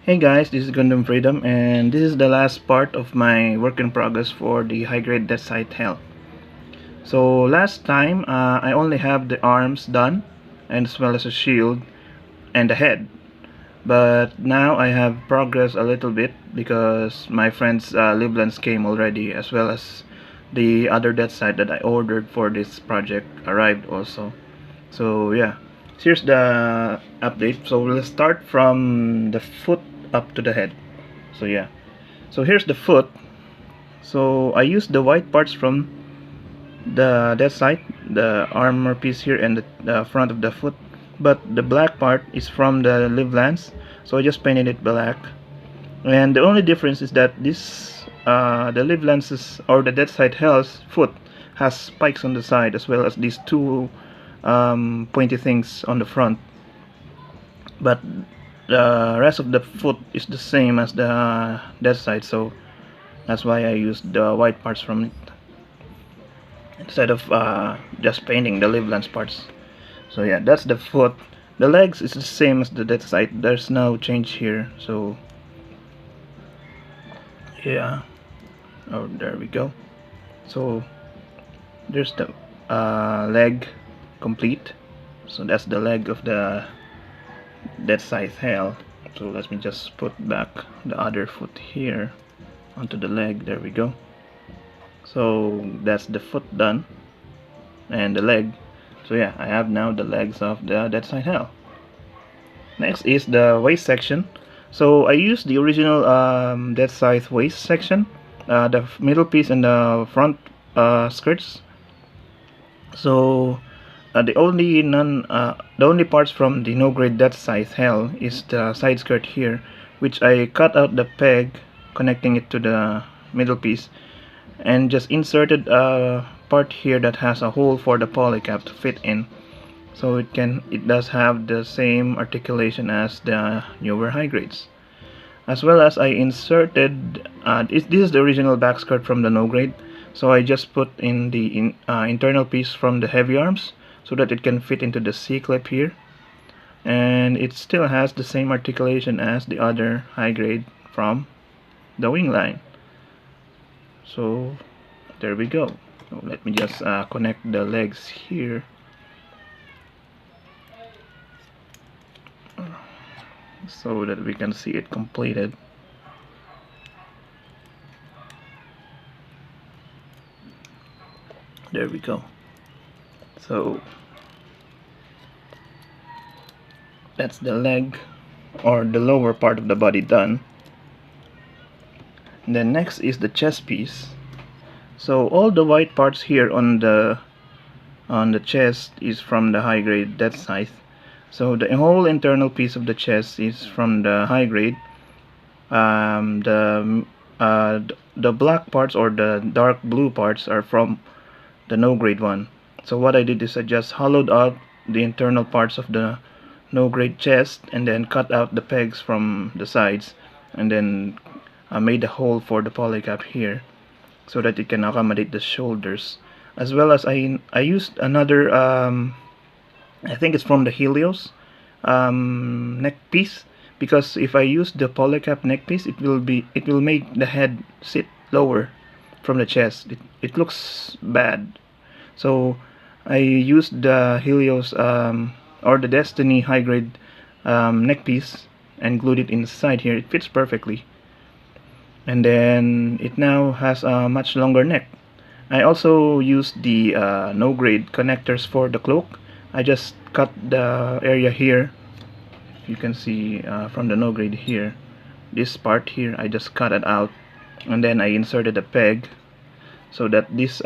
Hey guys, this is Gundam Freedom, and this is the last part of my work in progress for the high-grade Deathscythe Hell. So last time, I only have the arms done, and as well as a shield and the head. But now I have progressed a little bit because my friend's Livlands came already, as well as the other Deathscythe that I ordered for this project arrived also. So yeah, here's the update. So we'll start from the foot up to the head. So yeah, so here's the foot. So I used the white parts from the that side, the armor piece here and the front of the foot, but the black part is from the live lance, so I just painted it black. And the only difference is that this the live lances or the Deathscythe Hell's foot has spikes on the side, as well as these two pointy things on the front, but the rest of the foot is the same as the Deathscythe, so that's why I used the white parts from it instead of just painting the live lance parts. So yeah, that's the foot. The legs is the same as the Deathscythe. There's no change here. So yeah, oh, there we go. So there's the leg complete. So that's the leg of the Deathscythe Hell. So let me just put back the other foot here onto the leg. There we go. So that's the foot done, and the leg. So yeah, I have now the legs of the Deathscythe Hell. Next is the waist section. So I used the original Deathscythe waist section, the middle piece and the front skirts. So the only parts from the no-grade Deathscythe Hell is the side skirt here, which I cut out the peg connecting it to the middle piece, and just inserted a part here that has a hole for the polycap to fit in, so it does have the same articulation as the newer high grades. As well as I inserted this is the original back skirt from the no grade, so I just put in the internal piece from the heavy arms so that it can fit into the C clip here, and it still has the same articulation as the other high grade from the wing line. So there we go. So let me just connect the legs here, so that we can see it completed. There we go. So that's the leg or the lower part of the body done. And then next is the chest piece. So all the white parts here on the chest is from the high grade Deathscythe. So the whole internal piece of the chest is from the high grade. The black parts or the dark blue parts are from the no grade one. So what I did is I just hollowed out the internal parts of the no grade chest and then cut out the pegs from the sides, and then I made a hole for the polycap here so that it can accommodate the shoulders. As well as I used another I think it's from the Helios neck piece, because if I use the polycap neck piece, it will make the head sit lower from the chest. It looks bad. So I used the Helios or the Destiny high grade neck piece and glued it inside here. It fits perfectly, and then it now has a much longer neck. I also used the no grade connectors for the cloak. I just cut the area here. You can see from the no grade here, this part here, I just cut it out, and then I inserted a peg so that this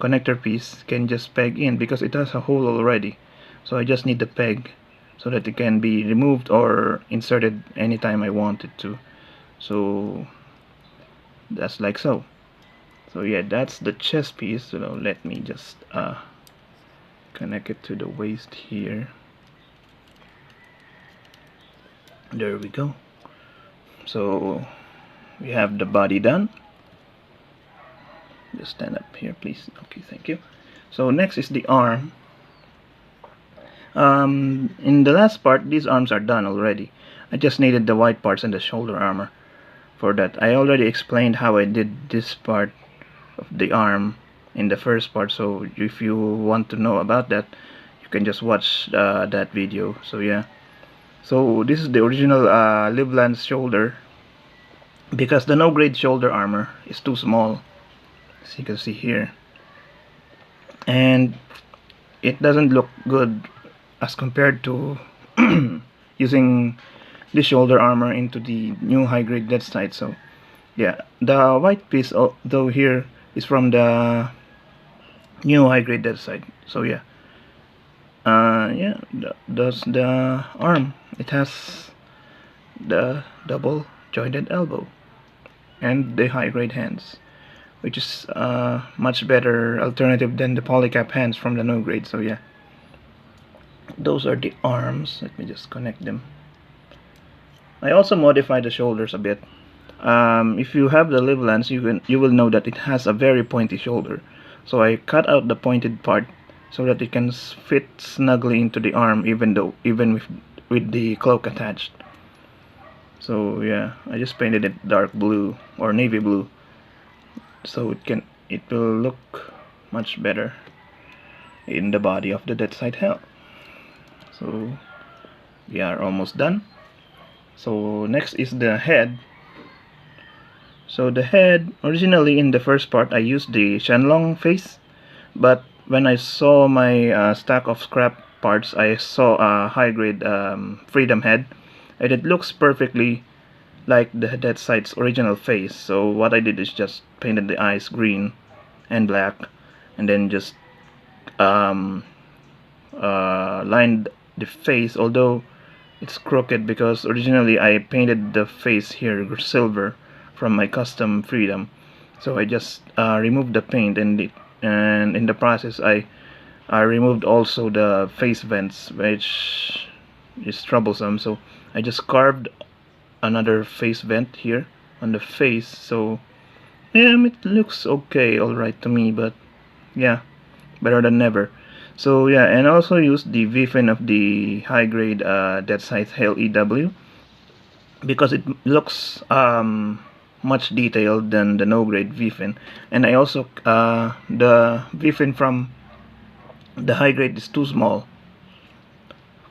connector piece can just peg in, because it has a hole already. So I just need the peg so that it can be removed or inserted anytime I want it to. So that's like so. So yeah, that's the chest piece. So let me just connect it to the waist here. There we go. So we have the body done. Just stand up here, please. Okay, thank you. So next is the arm. In the last part, these arms are done already. I just needed the white parts and the shoulder armor for that. I already explained how I did this part of the arm in the first part, so if you want to know about that, you can just watch that video. So yeah, so this is the original Livland's shoulder, because the no-grade shoulder armor is too small, as you can see here, and it doesn't look good as compared to using the shoulder armor into the new high-grade Deathscythe. So yeah, the white piece though here is from the new high-grade Deathscythe. So yeah, yeah, that's the arm. It has the double jointed elbow and the high-grade hands, which is much better alternative than the polycap hands from the no grade. So yeah, those are the arms. Let me just connect them. I also modified the shoulders a bit. If you have the Livlands, you will know that it has a very pointy shoulder. So I cut out the pointed part so that it can fit snugly into the arm, even with the cloak attached. So yeah, I just painted it dark blue or navy blue, so it will look much better in the body of the Deathscythe Hell. So we are almost done. So next is the head. So the head, originally in the first part I used the Shenlong face, but when I saw my stack of scrap parts, I saw a high-grade Freedom head, and it looks perfectly like the Deathscythe's original face. So what I did is just painted the eyes green and black, and then just lined the face, although it's crooked because originally I painted the face here silver from my custom Freedom. So I just removed the paint, and in the process I removed also the face vents, which is troublesome. So I just carved another face vent here on the face. So yeah, it looks okay, alright to me, but yeah, better than never. So yeah, and I also used the V-fin of the high-grade Deathscythe Hell EW, because it looks much detailed than the no-grade V-fin. And I also the V-fin from the high-grade is too small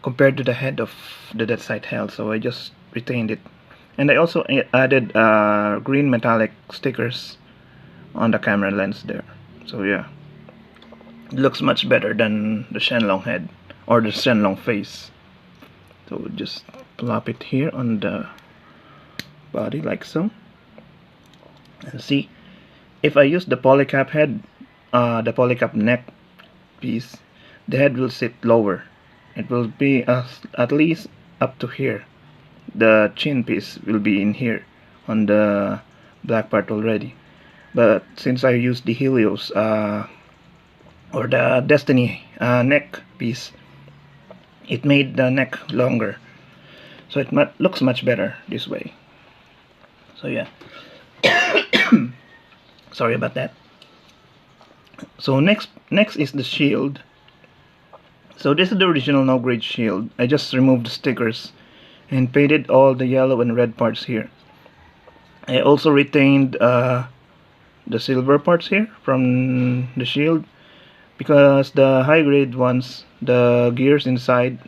compared to the head of the Deathscythe Hell, so I just retained it. And I also added green metallic stickers on the camera lens there. So yeah, it looks much better than the Shenlong head or the Shenlong face. So just plop it here on the body like so. And see, if I use the polycap head, the polycap neck piece, the head will sit lower. It will be at least up to here. The chin piece will be in here on the black part already. But since I used the Helios or the Destiny neck piece, it made the neck longer, so it looks much better this way. So yeah, sorry about that. So next is the shield. So this is the original no grade shield. I just removed the stickers and painted all the yellow and red parts here. I also retained the silver parts here from the shield, because the high grade ones, the gears inside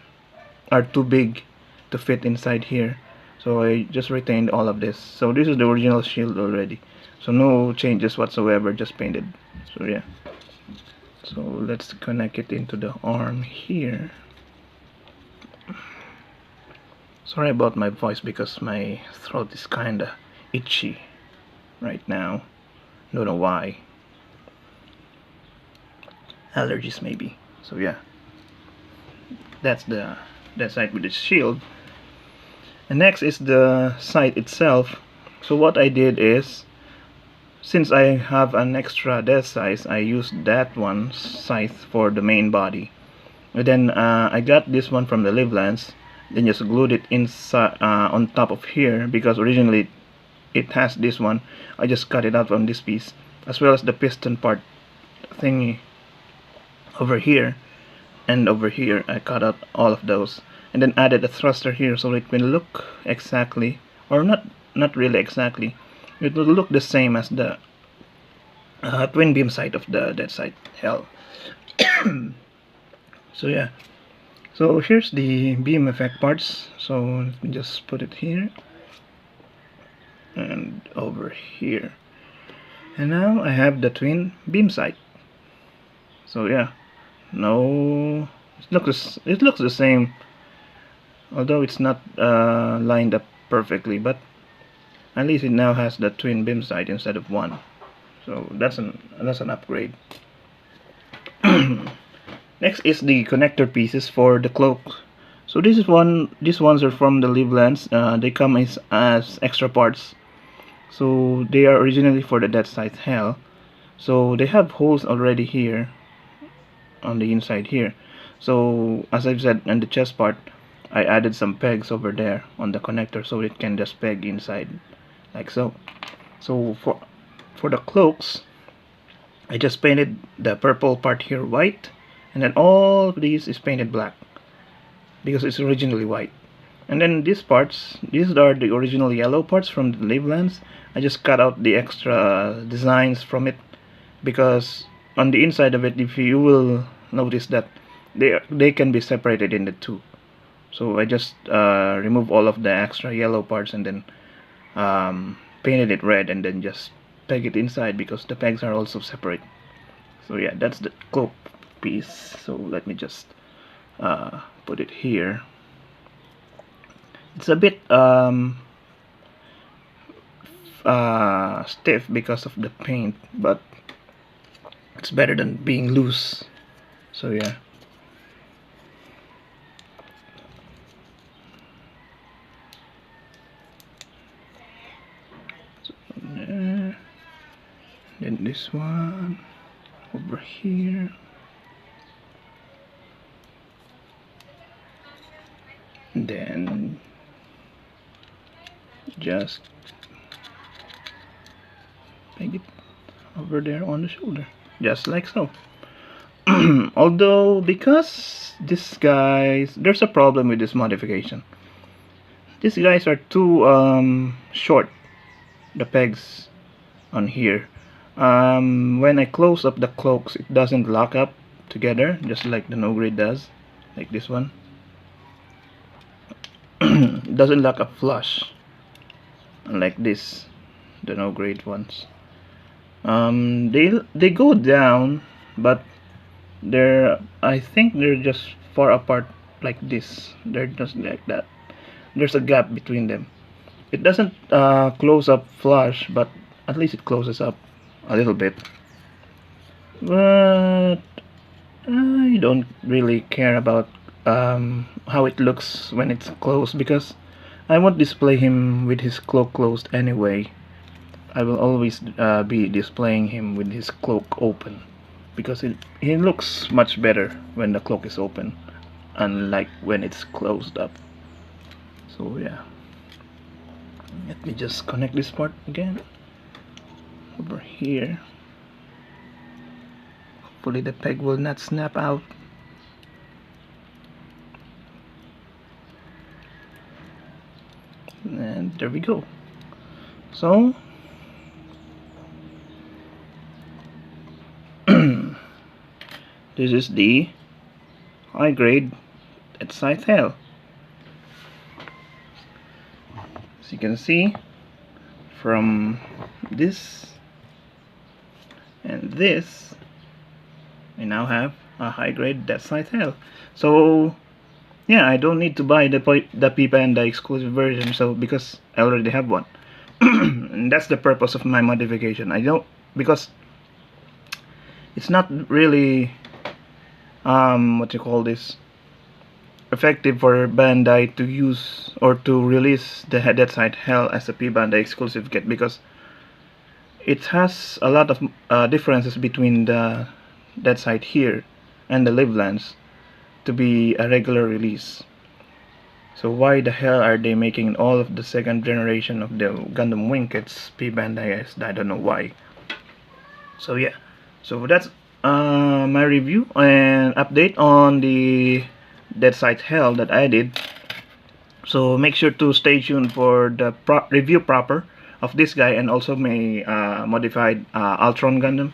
are too big to fit inside here, so I just retained all of this. So this is the original shield already, so no changes whatsoever, just painted. So yeah, so let's connect it into the arm here. Sorry about my voice, because my throat is kinda itchy right now. Don't know why. Allergies maybe. So yeah, that's the side with the shield. And next is the sight itself. So what I did is, since I have an extra Deathscythe, I used that one scythe for the main body. And then I got this one from the Livlands, then just glued it inside on top of here, because originally it has this one. I just cut it out from this piece, as well as the piston part thingy over here. and over here I cut out all of those, and then added a thruster here so it will look exactly, or not really exactly, it will look the same as the twin beam sight of the Deathscythe Hell. So yeah, so here's the beam effect parts. So let me just put it here and over here, and now I have the twin beam sight. So yeah, no, it looks the same, although it's not lined up perfectly, but at least it now has the twin beam sight instead of one. So that's an upgrade. Next is the connector pieces for the cloak. So these ones are from the Livelands. They come as extra parts. So they are originally for the Deathscythe Hell. So they have holes already here on the inside here. So as I've said, in the chest part, I added some pegs over there on the connector so it can just peg inside like so. So for the cloaks, I just painted the purple part here white, and then all of these is painted black because it's originally white. And then these parts, these are the original yellow parts from the Livelands. I just cut out the extra designs from it because on the inside of it, if you will notice that they can be separated into two. So I just remove all of the extra yellow parts and then painted it red and then just peg it inside because the pegs are also separate. So yeah, that's the cloak piece. So let me just put it here. It's a bit stiff because of the paint, but it's better than being loose. So yeah. So, then this one over here. Then just peg it over there on the shoulder, just like so. Although because this guys, there's a problem with this modification. These guys are too short, the pegs on here. When I close up the cloaks, it doesn't lock up together just like the no grade does, like this one. It doesn't lock up flush unlike this, the no grade ones. They go down, but I think they're just far apart like this. They're just like that. There's a gap between them. It doesn't close up flush, but at least it closes up a little bit. But I don't really care about how it looks when it's closed because I won't display him with his cloak closed anyway. I will always be displaying him with his cloak open because he looks much better when the cloak is open, unlike when it's closed up. So yeah, let me just connect this part again over here. Hopefully the peg will not snap out. And there we go. So this is the high grade Deathscythe Hell. As you can see, from this and this, I now have a high grade Deathscythe Hell. So yeah, I don't need to buy the P Panda exclusive version, so because I already have one. And that's the purpose of my modification. I don't, because it's not really what you call this, effective for Bandai to use or to release the Deathscythe Hell as a P Bandai exclusive kit, because it has a lot of differences between the Deathscythe here and the Livelands to be a regular release. So why the hell are they making all of the second generation of the Gundam Wing kits P Bandai? I don't know why. So yeah, so that's my review and update on the Deathscythe Hell that I did. So make sure to stay tuned for the review proper of this guy and also my modified Ultron Gundam,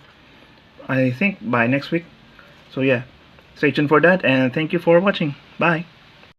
I think by next week. So yeah, stay tuned for that, and thank you for watching. Bye.